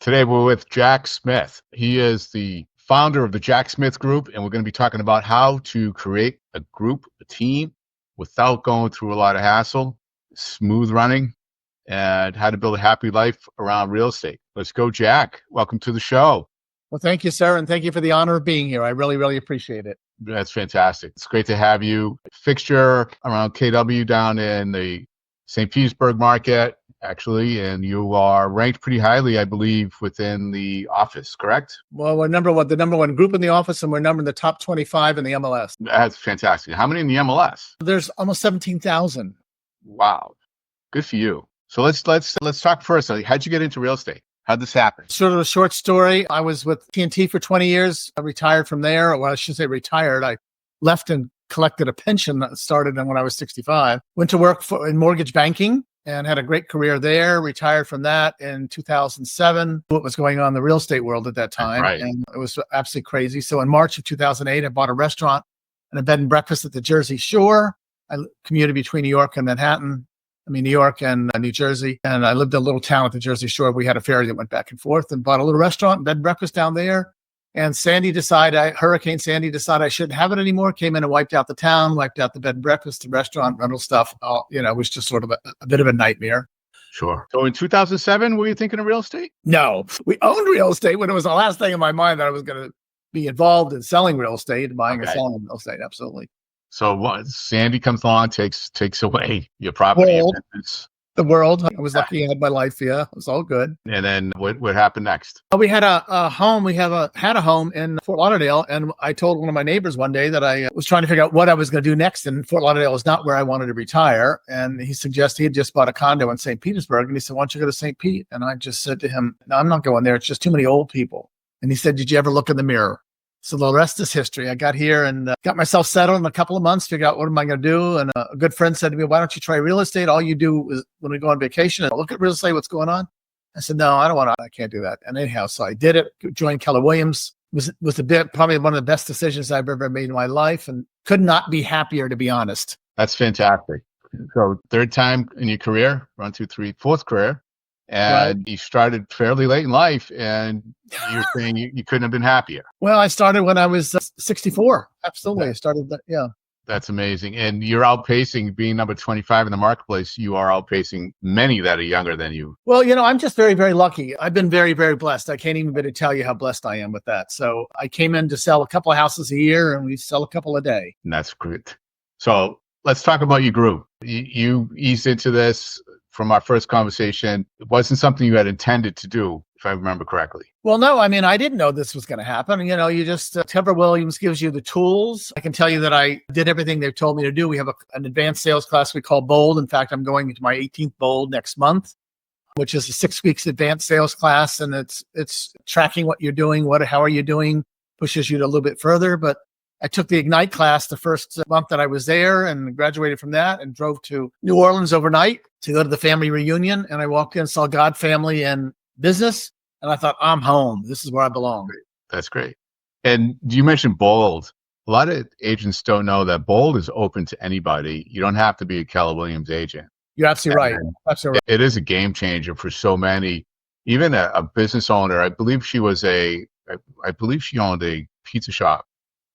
Today we're with Jac Smith. He is the founder of the Jac Smith Group, and we're going to be talking about how to create a group, a team, without going through a lot of hassle, smooth running, and how to build a happy life around real estate. Let's go, Jac. Welcome to the show. Well, thank you, sir, and thank you for the honor of being here. I really, really appreciate it. That's fantastic. It's great to have you. Fixture around KW down in the St. Petersburg market, actually, and you are ranked pretty highly, I believe, within the office, correct? Well, we're the number one group in the office, and we're number in the top 25 in the MLS. That's fantastic. How many in the MLS? There's almost 17,000. Wow, good for you. So let's talk first. How'd you get into real estate? How'd this happen? Sort of a short story. I was with T&T for 20 years. I retired from there. Well, I should say retired. I left and collected a pension that started when I was 65. Went to work in mortgage banking and had a great career there. Retired from that in 2007. What was going on in the real estate world at that time. Right. And it was absolutely crazy. So in March of 2008, I bought a restaurant and a bed and breakfast at the Jersey Shore. I commuted between New York and New York and New Jersey. And I lived in a little town at the Jersey Shore. We had a ferry that went back and forth, and bought a little restaurant, bed and breakfast down there. And Hurricane Sandy decided I shouldn't have it anymore. Came in and wiped out the town, wiped out the bed and breakfast, the restaurant, rental stuff. It was just sort of a bit of a nightmare. Sure. So in 2007, were you thinking of real estate? No, we owned real estate when it was the last thing in my mind that I was going to be involved in selling real estate, buying and selling real estate. Absolutely. So what? Sandy comes along, takes away your property. The world. I was lucky I had my life. Yeah, it was all good. And then what happened next? We had a home. We had a home in Fort Lauderdale, and I told one of my neighbors one day that I was trying to figure out what I was going to do next. And Fort Lauderdale was not where I wanted to retire. And he suggested he had just bought a condo in St. Petersburg, and he said, "Why don't you go to St. Pete?" And I just said to him, "No, I'm not going there. It's just too many old people." And he said, "Did you ever look in the mirror?" So the rest is history. I got here and got myself settled in a couple of months, figured out what am I going to do. And a good friend said to me, "Why don't you try real estate? All you do is when we go on vacation, look at real estate, what's going on." I said, "No, I can't do that." And anyhow, so I did it, joined Keller Williams. Was probably one of the best decisions I've ever made in my life, and could not be happier, to be honest. That's fantastic. So third time in your career, 1, 2, 3, fourth career. And right. You started fairly late in life, and you're saying you couldn't have been happier. Well, I started when I was 64. Absolutely. I started that. Yeah. That's amazing. And you're outpacing, being number 25 in the marketplace, you are outpacing many that are younger than you. Well, I'm just very, very lucky. I've been very, very blessed. I can't even begin to tell you how blessed I am with that. So I came in to sell a couple of houses a year, and we sell a couple a day. And that's great. So let's talk about your group. You eased into this. From our first conversation, it wasn't something you had intended to do, if I remember correctly. Well, no, I didn't know this was going to happen. You just, Keller Williams gives you the tools. I can tell you that I did everything they've told me to do. We have an advanced sales class we call Bold. In fact, I'm going into my 18th Bold next month, which is a 6 weeks advanced sales class. And it's tracking what you're doing. How are you doing? Pushes you to a little bit further. But I took the Ignite class the first month that I was there and graduated from that and drove to New Orleans overnight to go to the family reunion. And I walked in, saw God, family, and business. And I thought, I'm home. This is where I belong. That's great. And you mentioned Bold. A lot of agents don't know that Bold is open to anybody. You don't have to be a Keller Williams agent. You're absolutely right. Absolutely right. It is a game changer for so many. Even a business owner, I believe she owned a pizza shop.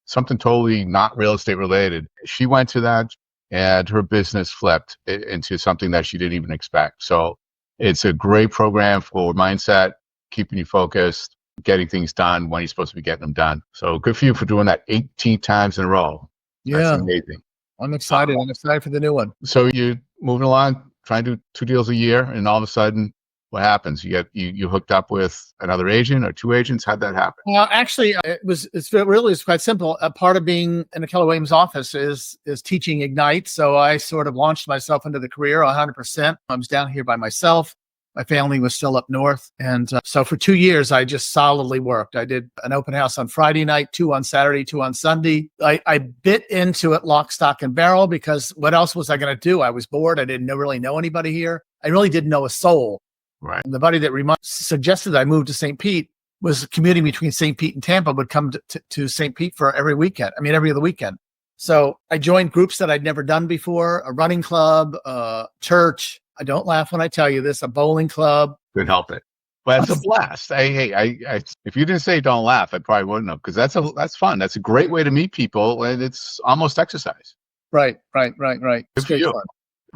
Something totally not real estate related. She went to that and her business flipped into something that she didn't even expect. So it's a great program for mindset, keeping you focused, getting things done when you're supposed to be getting them done. So good for you for doing that 18 times in a row. Yeah. That's amazing. I'm excited. I'm excited for the new one. So you're moving along, trying to do 2 deals a year, and all of a sudden, what happens? You hooked up with another agent or 2 agents? How'd that happen? Well, actually, it's quite simple. A part of being in the Keller Williams office is teaching Ignite. So I sort of launched myself into the career 100%. I was down here by myself. My family was still up north. And so for 2 years, I just solidly worked. I did an open house on Friday night, 2 on Saturday, 2 on Sunday. I bit into it lock, stock, and barrel because what else was I going to do? I was bored. I didn't really know anybody here. I really didn't know a soul. Right. And the buddy that suggested I move to St. Pete was commuting between St. Pete and Tampa, would come to St. Pete for every other weekend. So I joined groups that I'd never done before, a running club, a church. I don't laugh when I tell you this, a bowling club. Couldn't help it. But it's a blast. If you didn't say don't laugh, I probably wouldn't have, because that's fun. That's a great way to meet people, and it's almost exercise. Right. It's Good for great you. fun.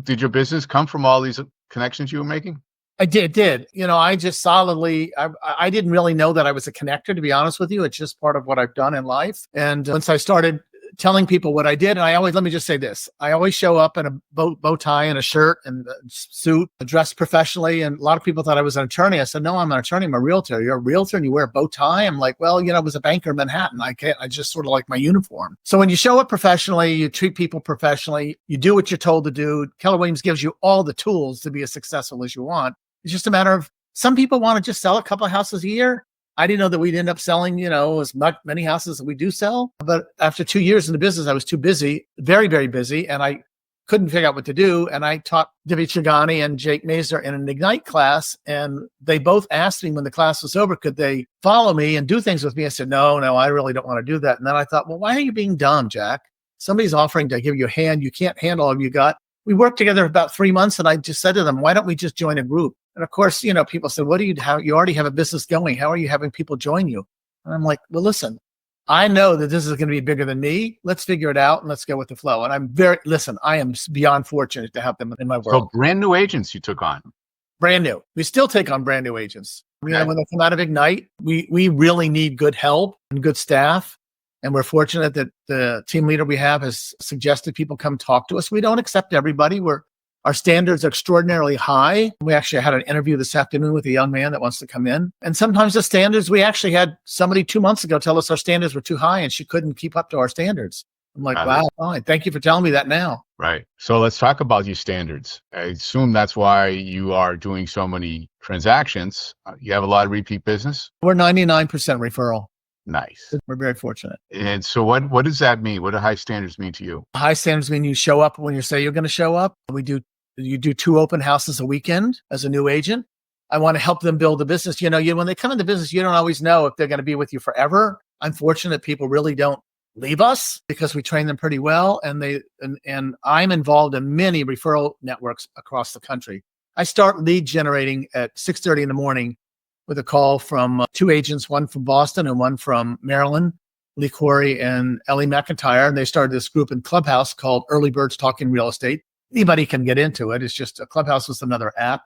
Did your business come from all these connections you were making? I did. I just solidly, I didn't really know that I was a connector, to be honest with you. It's just part of what I've done in life. And once I started telling people what I did, and let me just say this, I always show up in a bow tie and a shirt and a suit, dressed professionally. And a lot of people thought I was an attorney. I said, no, I'm an attorney. I'm a realtor. You're a realtor and you wear a bow tie? I'm like, well, I was a banker in Manhattan. I just sort of like my uniform. So when you show up professionally, you treat people professionally, you do what you're told to do. Keller Williams gives you all the tools to be as successful as you want. It's just a matter of, some people want to just sell a couple of houses a year. I didn't know that we'd end up selling, as many houses that we do sell. But after 2 years in the business, I was too busy, very, very busy, and I couldn't figure out what to do. And I taught Divya Chugani and Jac Maisner in an Ignite class. And they both asked me when the class was over, could they follow me and do things with me? I said, no, I really don't want to do that. And then I thought, well, why are you being dumb, Jack? Somebody's offering to give you a hand. You can't handle all you got. We worked together about 3 months, and I just said to them, why don't we just join a group? And of course, people said, what do you have? You already have a business going. How are you having people join you? And I'm like, well, listen, I know that this is going to be bigger than me. Let's figure it out and let's go with the flow. And I am beyond fortunate to have them in my world. So brand new agents you took on. Brand new. We still take on brand new agents. Okay. When they come out of Ignite, we really need good help and good staff. And we're fortunate that the team leader we have has suggested people come talk to us. We don't accept everybody. Our standards are extraordinarily high. We actually had an interview this afternoon with a young man that wants to come in. And sometimes the standards, we actually had somebody 2 months ago tell us our standards were too high and she couldn't keep up to our standards. I'm like, wow, fine. Thank you for telling me that now. Right. So let's talk about your standards. I assume that's why you are doing so many transactions. You have a lot of repeat business? We're 99% referral. Nice. We're very fortunate. And so what does that mean? What do high standards mean to you? High standards mean you show up when you say you're going to show up. You do 2 open houses a weekend as a new agent. I want to help them build a business. When they come into business, you don't always know if they're going to be with you forever. I'm fortunate people really don't leave us because we train them pretty well. And I'm involved in many referral networks across the country. I start lead generating at 6:30 in the morning with a call from 2 agents, one from Boston and one from Maryland, Lee Corey and Ellie McIntyre. And they started this group in Clubhouse called Early Birds Talking Real Estate. Anybody can get into it. It's just a Clubhouse is another app.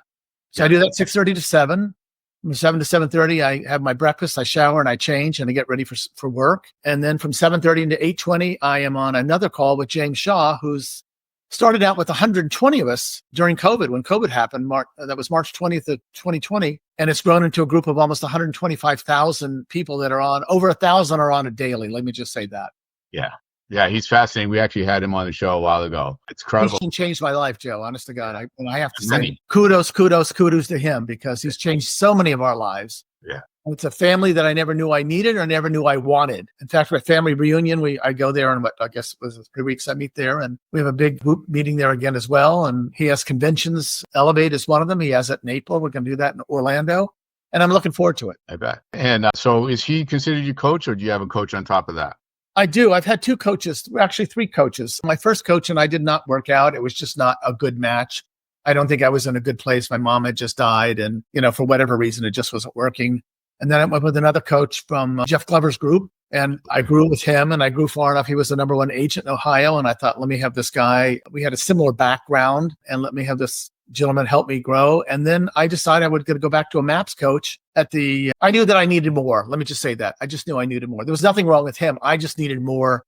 So I do that 6:30 to 7. From 7 to 7:30, I have my breakfast, I shower and I change and I get ready for work. And then from 7:30 to 8:20, I am on another call with James Shaw, who's started out with 120 of us during COVID. When COVID happened, that was March 20th of 2020. And it's grown into a group of almost 125,000 people that are on. Over 1,000 are on a daily. Let me just say that. Yeah. Yeah, he's fascinating. We actually had him on the show a while ago. It's incredible. He's changed my life, Joe. Honest to God, I have to say, kudos to him because he's changed so many of our lives. Yeah, it's a family that I never knew I needed or never knew I wanted. In fact, for a family reunion, I go there in I guess it was 3 weeks. I meet there, and we have a big group meeting there again as well. And he has conventions. Elevate is one of them. He has it in April. We're going to do that in Orlando, and I'm looking forward to it. I bet. And so, is he considered your coach, or do you have a coach on top of that? I do. I've had 2 coaches, actually 3 coaches. My first coach and I did not work out. It was just not a good match. I don't think I was in a good place. My mom had just died and, for whatever reason, it just wasn't working. And then I went with another coach from Jeff Glover's group and I grew with him and I grew far enough. He was the number 1 agent in Ohio. And I thought, let me have this guy. We had a similar background and let me have this gentleman help me grow. And then I decided I was going to go back to a MAPS coach I knew that I needed more. Let me just say that. I just knew I needed more. There was nothing wrong with him. I just needed more.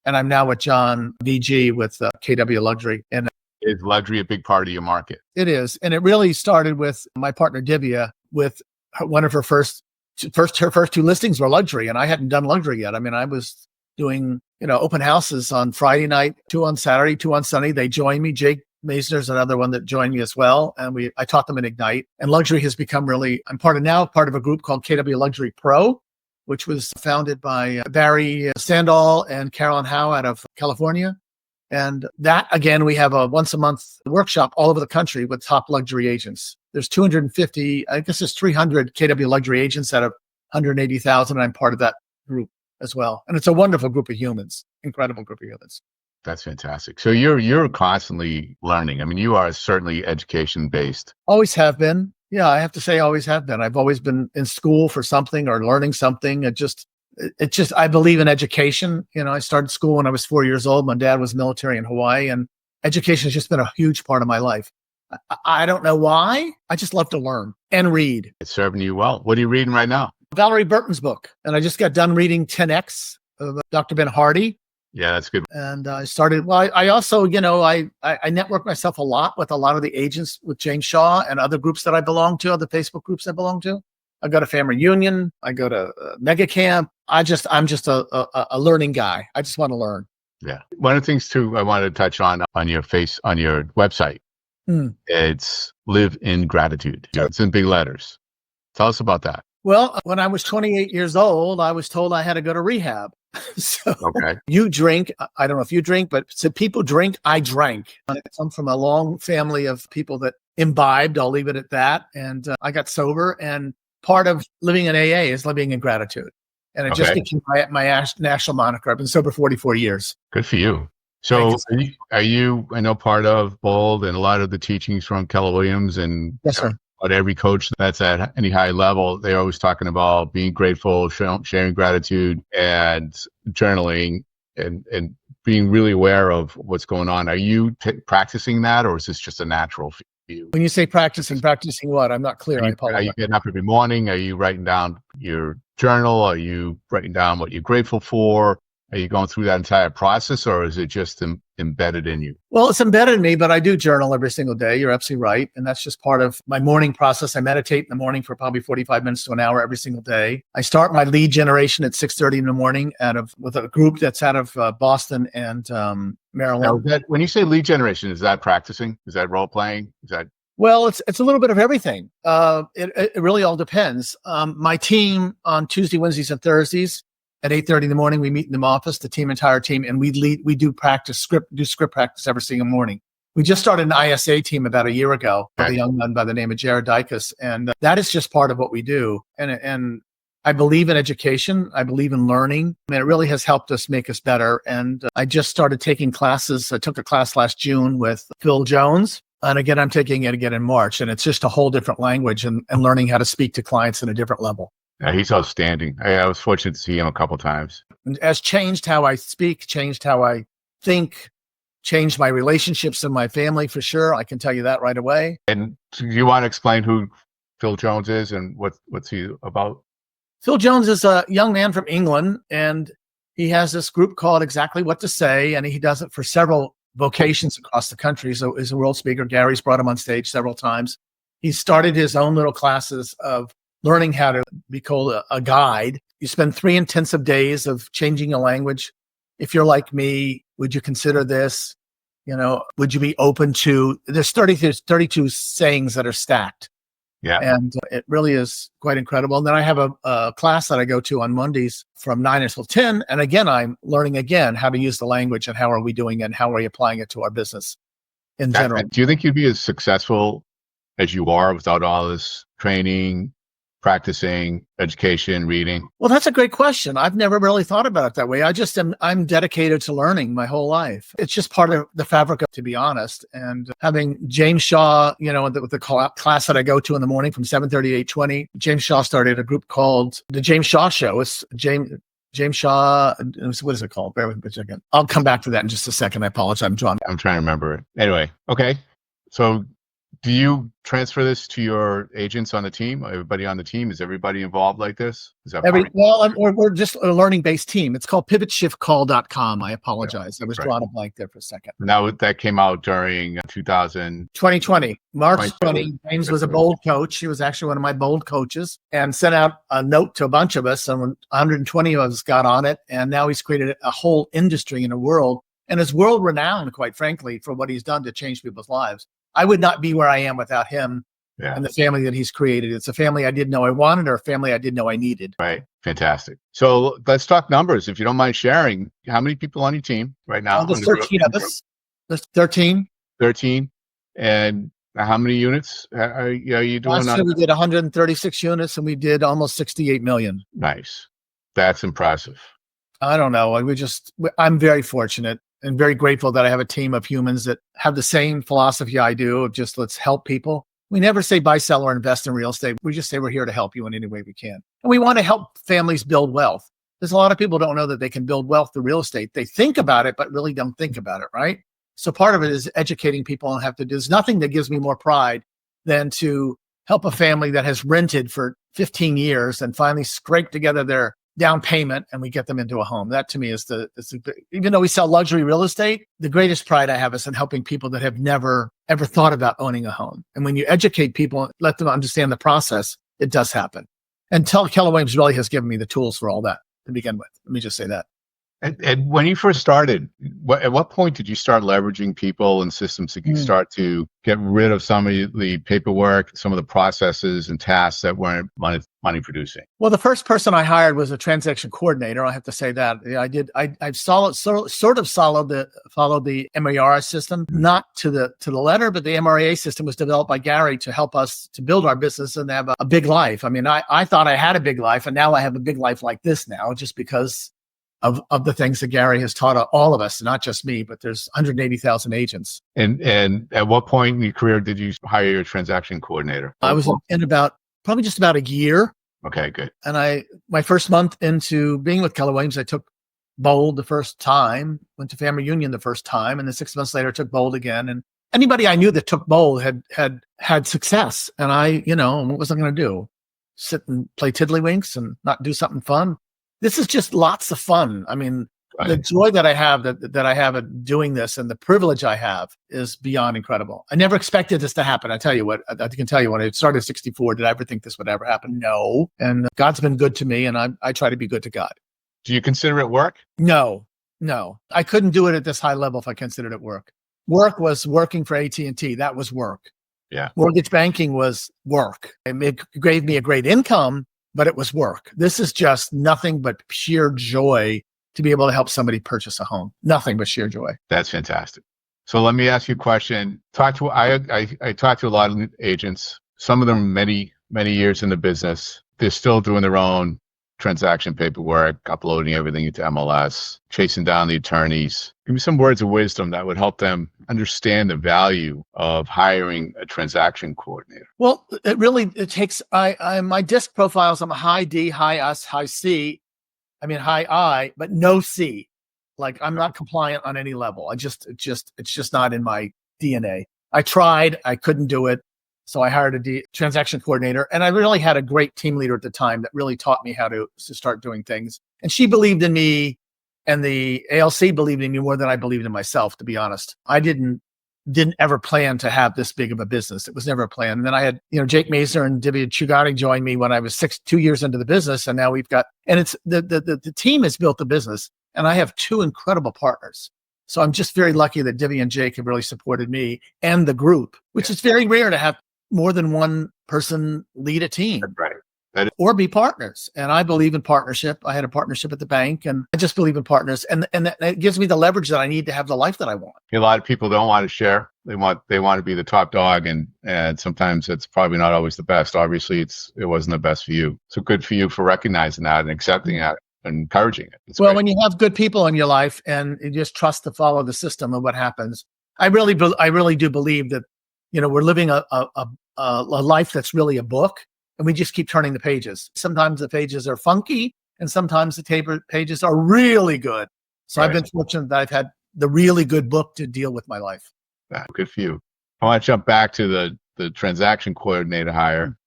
And I'm now with John VG with KW Luxury. And is luxury a big part of your market? It is. And it really started with my partner, Divya, with one of her first 2 listings were luxury. And I hadn't done luxury yet. I mean, I was doing, open houses on Friday night, 2 on Saturday, 2 on Sunday. They joined me. Jake Maisner's another one that joined me as well. And I taught them in Ignite. And luxury has become I'm part of a group called KW Luxury Pro, which was founded by Barry Sandall and Carolyn Howe out of California. And that, again, we have a once a month workshop all over the country with top luxury agents. There's 250, I guess there's 300 KW luxury agents out of 180,000. And I'm part of that group as well. And it's a wonderful group of humans, incredible group of humans. That's fantastic. So you're constantly learning. I mean, you are certainly education based. Always have been. Yeah, I have to say I always have been. I've always been in school for something or learning something. I believe in education. I started school when I was 4 years old. My dad was military in Hawaii, and education has just been a huge part of my life. I don't know why. I just love to learn and read. It's serving you well. What are you reading right now? Valerie Burton's book. And I just got done reading 10X of Dr. Ben Hardy. Yeah, that's good. And I started, I also, I network myself a lot of the agents with James Shaw and other groups that I belong to, other Facebook groups I belong to. I go to family reunion. I go to mega camp. I'm just a learning guy. I just want to learn. Yeah. One of the things too, I wanted to touch on your website. It's live in gratitude. It's in big letters. Tell us about that. Well, when I was 28 years old, I was told I had to go to rehab. So okay. You drink. I don't know if you drink, but so people drink. I drank. I come from a long family of people that imbibed. I'll leave it at that. And I got sober. And part of living in AA is living in gratitude. And it just became my national moniker. I've been sober 44 years. Good for you. So are you, I know, part of BOLD and a lot of the teachings from Keller Williams and yes, sir. But every coach that's at any high level, they're always talking about being grateful, sharing gratitude, and journaling, and being really aware of what's going on. Are you practicing that, or is this just a natural for you? When you say practicing what? I'm not clear. I apologize. Are you getting up every morning? Are you writing down your journal? Are you writing down what you're grateful for? Are you going through that entire process, or is it just embedded in you? Well, it's embedded in me, but I do journal every single day. You're absolutely right. And that's just part of my morning process. I meditate in the morning for probably 45 minutes to an hour every single day. I start my lead generation at 6:30 in the morning with a group that's out of Boston and Maryland. Now, when you say lead generation, is that practicing? Is that role playing? Is that... Well, it's a little bit of everything. It really all depends. My team on Tuesday, Wednesdays, and Thursdays, at 8:30 in the morning, we meet in the office, the entire team, and we do script practice every single morning. We just started an ISA team about a year ago with a young man by the name of Jared Dicus, and that is just part of what we do. And I believe in education. I believe in learning. I mean, it really has helped us make us better. And I just started taking classes. I took a class last June with Phil Jones. And again, I'm taking it again in March. And it's just a whole different language and learning how to speak to clients at a different level. Yeah, he's outstanding. I was fortunate to see him a couple of times. It has changed how I speak, changed how I think, changed my relationships in my family for sure. I can tell you that right away. And do you want to explain who Phil Jones is and what's he about? Phil Jones is a young man from England, and he has this group called Exactly What to Say, and he does it for several vocations across the country. So he's a world speaker. Gary's brought him on stage several times. He started his own little classes of learning how to be called a guide. You spend 3 intensive days of changing a language. If you're like me, would you consider this? Would you be open to, there's 32 sayings that are stacked. Yeah. And it really is quite incredible. And then I have a class that I go to on Mondays from 9 until 10. And again, I'm learning how to use the language and how are we doing it and how are we applying it to our business in general. Do you think you'd be as successful as you are without all this training, practicing, education, reading? Well, that's a great question. I've never really thought about it that way. I'm dedicated to learning my whole life. It's just part of the fabric, to be honest. And having James Shaw, with the class that I go to in the morning from 7:30 to 8:20, James Shaw started a group called the James Shaw Show. It's James Shaw. What is it called? Bear with me a second. I'll come back to that in just a second. I apologize. I'm trying to remember it. Anyway, okay. So do you transfer this to your agents on the team? Everybody on the team? Is everybody involved like this? Is that we're just a learning-based team. It's called pivotshiftcall.com. I apologize. I was drawing a blank there for a second. Now that came out during 2020. March 20. James was a BOLD coach. He was actually one of my BOLD coaches and sent out a note to a bunch of us, and 120 of us got on it. And now he's created a whole industry in a world, and is world renowned, quite frankly, for what he's done to change people's lives. I would not be where I am without him and the family that he's created. It's a family I didn't know I wanted, or a family I didn't know I needed. Right. Fantastic. So let's talk numbers. If you don't mind sharing, how many people on your team right now? There's 13 of us. There's 13. 13. And how many units are you doing? Last year we did 136 units and we did almost 68 million. Nice. That's impressive. I don't know. I'm very fortunate and very grateful that I have a team of humans that have the same philosophy I do of just let's help people. We never say buy, sell, or invest in real estate. We just say we're here to help you in any way we can. And we want to help families build wealth. There's a lot of people don't know that they can build wealth through real estate. They think about it, but really don't think about it, right? So part of it is educating people on there's nothing that gives me more pride than to help a family that has rented for 15 years and finally scrape together their down payment and we get them into a home. That to me is even though we sell luxury real estate, the greatest pride I have is in helping people that have never, ever thought about owning a home. And when you educate people, let them understand the process, it does happen. And Keller Williams really has given me the tools for all that to begin with. Let me just say that. And when you first started, at what point did you start leveraging people and systems that you start to get rid of some of the paperwork, some of the processes and tasks that weren't money producing? Well, the first person I hired was a transaction coordinator. I have to say that I did. I've followed the MAR system, not to the letter, but the MRA system was developed by Gary to help us to build our business and have a big life. I mean, I thought I had a big life, and now I have a big life like this now, just because of the things that Gary has taught all of us, not just me, but there's 180,000 agents. And at what point in your career did you hire your transaction coordinator? I was in probably just about a year. Okay, good. And my first month into being with Keller Williams, I took Bold the first time, went to Family Union the first time, and then 6 months later took Bold again. And anybody I knew that took Bold had success. And what was I going to do? Sit and play tiddlywinks and not do something fun? This is just lots of fun. I mean, the joy that I have that I have at doing this and the privilege I have is beyond incredible. I never expected this to happen. I can tell you when I started at 64, did I ever think this would ever happen? No. And God's been good to me, and I try to be good to God. Do you consider it work? No. I couldn't do it at this high level if I considered it work. Work was working for AT&T. That was work. Yeah. Mortgage banking was work. It gave me a great income, but it was work. This is just nothing but sheer joy to be able to help somebody purchase a home. Nothing but sheer joy. That's fantastic. So let me ask you a question. I talked to a lot of agents, some of them many years in the business. They're still doing their own transaction paperwork, uploading everything into MLS, chasing down the attorneys. Give me some words of wisdom that would help them understand the value of hiring a transaction coordinator. Well, it takes, my disc profiles, I'm a high D, high S, high C. I mean, high I, but no C. Like, I'm not compliant on any level. It's just not in my DNA. I tried, I couldn't do it. So I hired a transaction coordinator, and I really had a great team leader at the time that really taught me how to start doing things. And she believed in me, and the ALC believed in me more than I believed in myself, to be honest. I didn't ever plan to have this big of a business. It was never a plan. And then I had, Jac Maisner and Divya Chugani join me when I was 2 years into the business. And now we've got, and it's the team has built the business, and I have 2 incredible partners. So I'm just very lucky that Divya and Jake have really supported me and the group, which is very rare to have more than one person lead a team. Right. Or be partners. And I believe in partnership. I had a partnership at the bank, and I just believe in partners. And it gives me the leverage that I need to have the life that I want. A lot of people don't want to share. They want to be the top dog, and sometimes it's probably not always the best. Obviously, it wasn't the best for you. So good for you for recognizing that and accepting that and encouraging it. It's well, great. When you have good people in your life and you just trust to follow the system of what happens, I really do believe that we're living a life that's really a book, and we just keep turning the pages. Sometimes the pages are funky, and sometimes the pages are really good. So I've been fortunate that I've had the really good book to deal with my life. Good for you. I want to jump back to the transaction coordinator hire.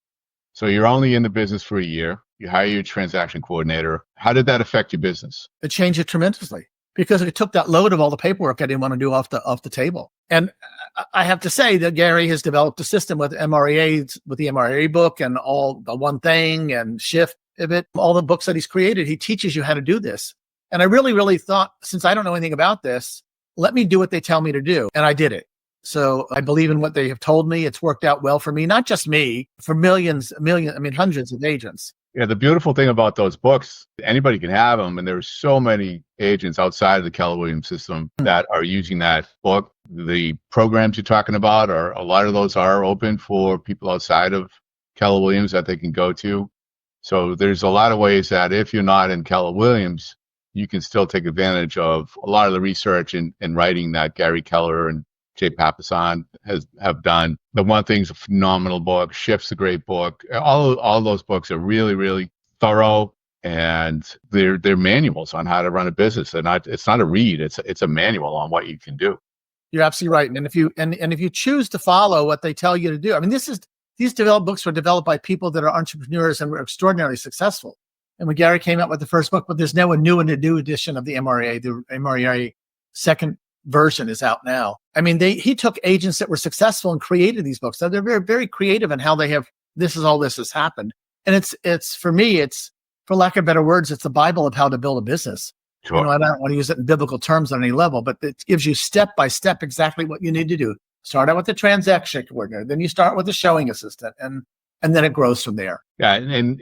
So you're only in the business for a year. You hire your transaction coordinator. How did that affect your business? It changed it tremendously, because it took that load of all the paperwork I didn't want to do off the table. And I have to say that Gary has developed a system with MREA, with the MREA book and all the One Thing and Shift of it, all the books that he's created. He teaches you how to do this. And I really, really thought, since I don't know anything about this, let me do what they tell me to do. And I did it. So I believe in what they have told me. It's worked out well for me, not just me, for hundreds of agents. Yeah, the beautiful thing about those books, anybody can have them. And there's so many agents outside of the Keller Williams system that are using that book. The programs you're talking about, a lot of those are open for people outside of Keller Williams that they can go to. So there's a lot of ways that if you're not in Keller Williams, you can still take advantage of a lot of the research and writing that Gary Keller and Jay Papasan have done. The One Thing's a phenomenal book. Shift's a great book. All those books are really, really thorough, and they're manuals on how to run a business. It's not a read. It's a manual on what you can do. You're absolutely right. And if you choose to follow what they tell you to do, I mean, these books were developed by people that are entrepreneurs and were extraordinarily successful. And when Gary came out with the first book, but there's now a new edition of the MREA. The MREA second version is out now. I mean, he took agents that were successful and created these books. So they're very, very creative in how they have, this has happened. And it's for me, it's, for lack of better words, it's the Bible of how to build a business. Sure. I don't want to use it in biblical terms on any level, but it gives you step by step exactly what you need to do. Start out with the transaction coordinator, then you start with the showing assistant, and then it grows from there. Yeah, and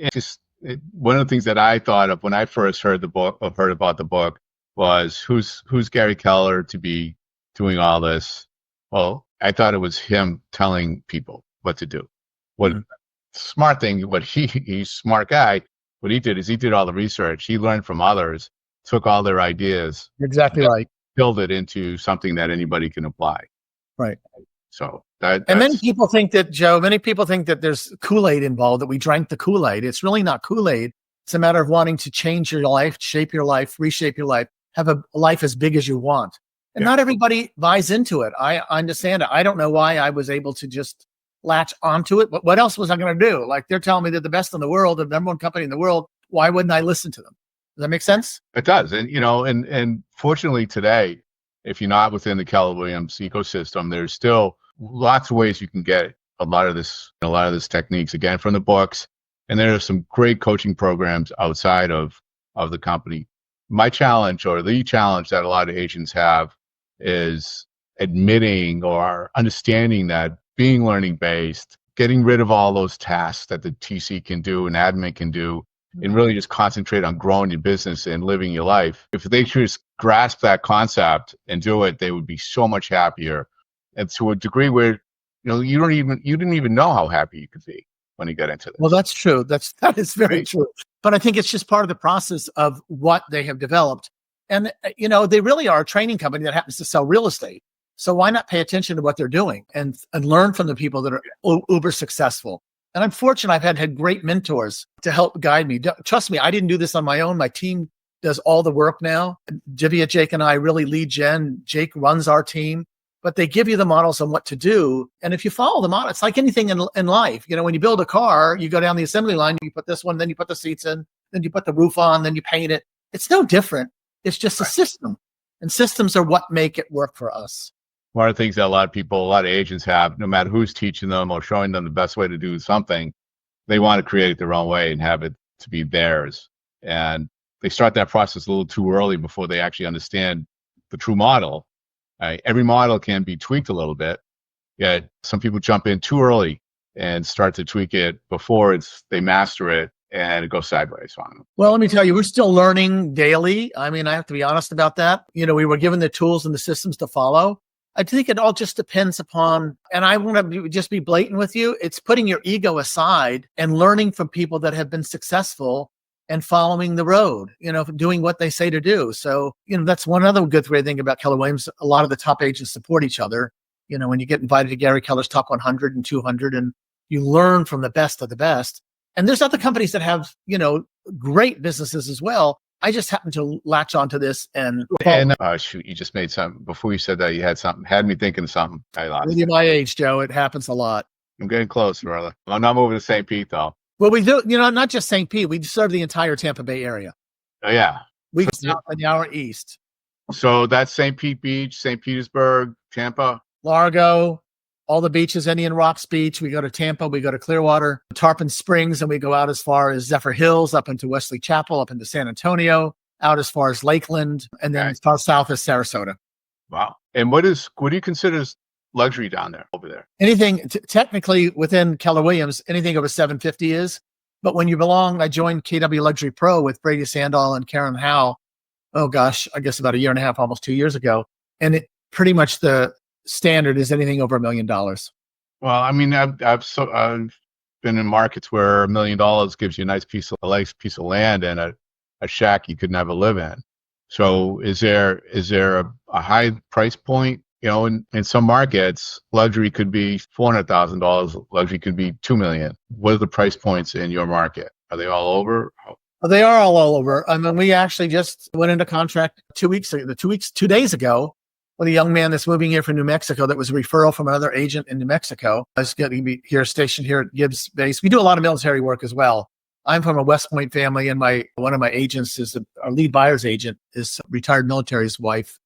one of the things that I thought of when I first heard about the book was who's Gary Keller to be doing all this? Well, I thought it was him telling people what to do. What smart thing? He's a smart guy. What he did is he did all the research. He learned from others, took all their ideas. You're exactly right. Build it into something that anybody can apply. Right. So many people think that there's Kool-Aid involved, that we drank the Kool-Aid. It's really not Kool-Aid. It's a matter of wanting to change your life, shape your life, reshape your life, have a life as big as you want. And not everybody buys into it. I understand it. I don't know why I was able to just latch onto it, but what else was I going to do? Like, they're telling me they're the best in the world, the number one company in the world. Why wouldn't I listen to them? Does that make sense? It does. And, and fortunately today, if you're not within the Keller Williams ecosystem, there's still lots of ways you can get a lot of this techniques, again, from the books. And there are some great coaching programs outside of the company. My challenge, or the challenge that a lot of agents have, is admitting or understanding that being learning based, getting rid of all those tasks that the TC can do and admin can do, and really just concentrate on growing your business and living your life. If they just grasp that concept and do it, they would be so much happier. And to a degree where, you didn't even know how happy you could be when you get into this. Well, that's true. That is very true. But I think it's just part of the process of what they have developed. And, they really are a training company that happens to sell real estate. So why not pay attention to what they're doing and learn from the people that are uber successful? And I'm fortunate I've had great mentors to help guide me. Trust me, I didn't do this on my own. My team does all the work now. Divya, Jake, and I really lead gen. Jake runs our team, but they give you the models on what to do. And if you follow the model, it's like anything in life. When you build a car, you go down the assembly line, you put this one, then you put the seats in, then you put the roof on, then you paint it. It's no different. It's just a system. And systems are what make it work for us. One of the things that a lot of agents have, no matter who's teaching them or showing them the best way to do something, they want to create it their own way and have it to be theirs. And they start that process a little too early before they actually understand the true model. Every model can be tweaked a little bit, yet some people jump in too early and start to tweak it before they master it, and it goes sideways on them. Well, let me tell you, we're still learning daily. I mean, I have to be honest about that. We were given the tools and the systems to follow. I think it all just depends upon, and I want to just be blatant with you, it's putting your ego aside and learning from people that have been successful and following the road, doing what they say to do. So, that's one other good great thing about Keller Williams. A lot of the top agents support each other. When you get invited to Gary Keller's top 100 and 200, and you learn from the best of the best. And there's other companies that have, great businesses as well. I just happened to latch onto this and shoot, you just made something. Before you said that, you had me thinking of something. I lost. With my age, Joe, it happens a lot. I'm getting close, brother. I'm not moving to St. Pete, though. Well, we do, not just St. Pete. We serve the entire Tampa Bay area. Oh, yeah. We go south an hour east. So that's St. Pete Beach, St. Petersburg, Tampa. Largo, all the beaches, Indian Rocks Beach. We go to Tampa, we go to Clearwater, Tarpon Springs, and we go out as far as Zephyr Hills, up into Wesley Chapel, up into San Antonio, out as far as Lakeland, and then as far south as Sarasota. Wow. And what do you consider luxury down there, over there? Anything, technically within Keller Williams, anything over 750 is. But when you belong, I joined KW Luxury Pro with Brady Sandall and Karen Howe. Oh gosh, I guess about a year and a half, almost 2 years ago. And it pretty much the standard is anything over $1 million. Well, I mean, I've been in markets where $1 million gives you a nice piece of land and a shack you could never live in. So is there a high price point in some markets, luxury could be $400,000. Luxury could be $2 million. What are the price points in your market? Are they all over? Well, they are all over. I mean, we actually just went into contract 2 days ago with a young man that's moving here from New Mexico that was a referral from another agent in New Mexico. I was going to be here, stationed here at Gibbs Base. We do a lot of military work as well. I'm from a West Point family, and one of my agents is our lead buyer's agent is retired military's wife.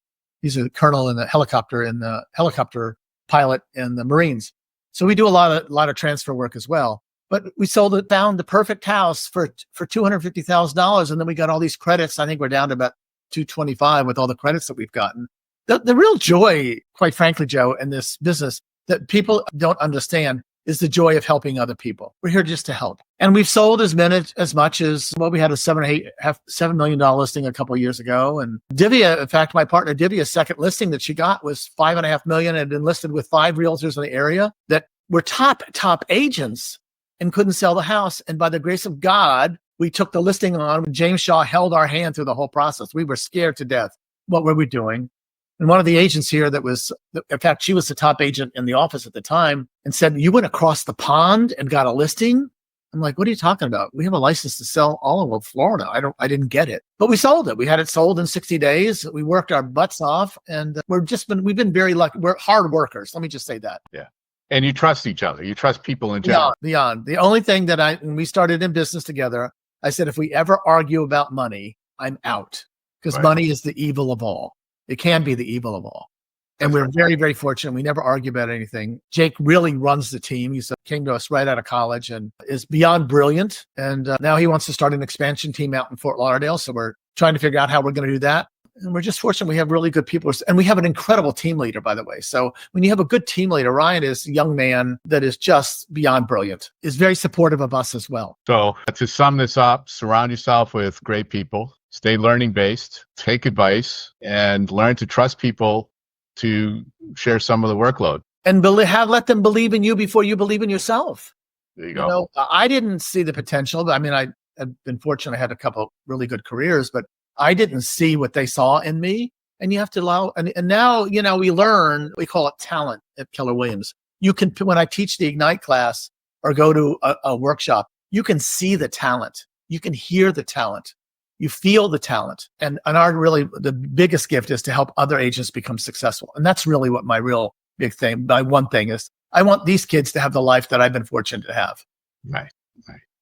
He's a colonel in the helicopter pilot in the Marines. So we do a lot of transfer work as well. But we found the perfect house for $250,000, and then we got all these credits. I think we're down to about $225 with all the credits that we've gotten. The real joy, quite frankly, Joe, in this business that people don't understand is the joy of helping other people. We're here just to help. And we've sold as much as, we had a $7 million listing a couple of years ago. And Divya, in fact, my partner Divya's second listing that she got was $5.5 million, and had been listed with 5 realtors in the area that were top agents and couldn't sell the house. And by the grace of God, we took the listing on. James Shaw held our hand through the whole process. We were scared to death. What were we doing? And one of the agents here in fact, she was the top agent in the office at the time, and said, "You went across the pond and got a listing?" I'm like, "What are you talking about? We have a license to sell all over Florida." I didn't get it, but we sold it. We had it sold in 60 days. We worked our butts off, and we've been very lucky. We're hard workers. Let me just say that. Yeah. And you trust each other. You trust people in general. Beyond. The only thing that when we started in business together, I said, if we ever argue about money, I'm out, because money is the evil of all. It can be the evil of all. And we're very, very fortunate. We never argue about anything. Jake really runs the team. He came to us right out of college and is beyond brilliant. And now he wants to start an expansion team out in Fort Lauderdale. So we're trying to figure out how we're going to do that. And we're just fortunate we have really good people. And we have an incredible team leader, by the way. So when you have a good team leader, Ryan is a young man that is just beyond brilliant, is very supportive of us as well. So to sum this up, surround yourself with great people. Stay learning based, take advice, and learn to trust people to share some of the workload. And let them believe in you before you believe in yourself. There you go. I didn't see the potential. I mean, I have been fortunate. I had a couple really good careers, but I didn't see what they saw in me. And you have to allow, and now, we learn, we call it talent at Keller Williams. You can, when I teach the Ignite class or go to a workshop, you can see the talent. You can hear the talent. You feel the talent. And the biggest gift is to help other agents become successful. And that's really what my real big thing, my one thing is, I want these kids to have the life that I've been fortunate to have. Right.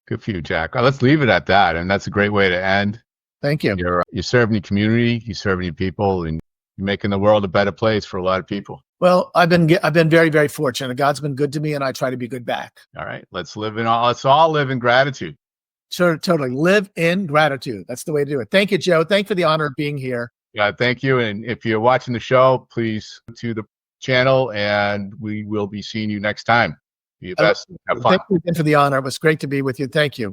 Good for you, Jack. Let's leave it at that. And that's a great way to end. Thank you. You're serving the community, you're serving your people, and you're making the world a better place for a lot of people. Well, I've been very, very fortunate. God's been good to me, and I try to be good back. All right. Let's all live in gratitude. Sure, totally. Live in gratitude. That's the way to do it. Thank you, Joe. Thank you for the honor of being here. Yeah, thank you. And if you're watching the show, please go to the channel, and we will be seeing you next time. Be your best. Have fun. Thank you again for the honor. It was great to be with you. Thank you.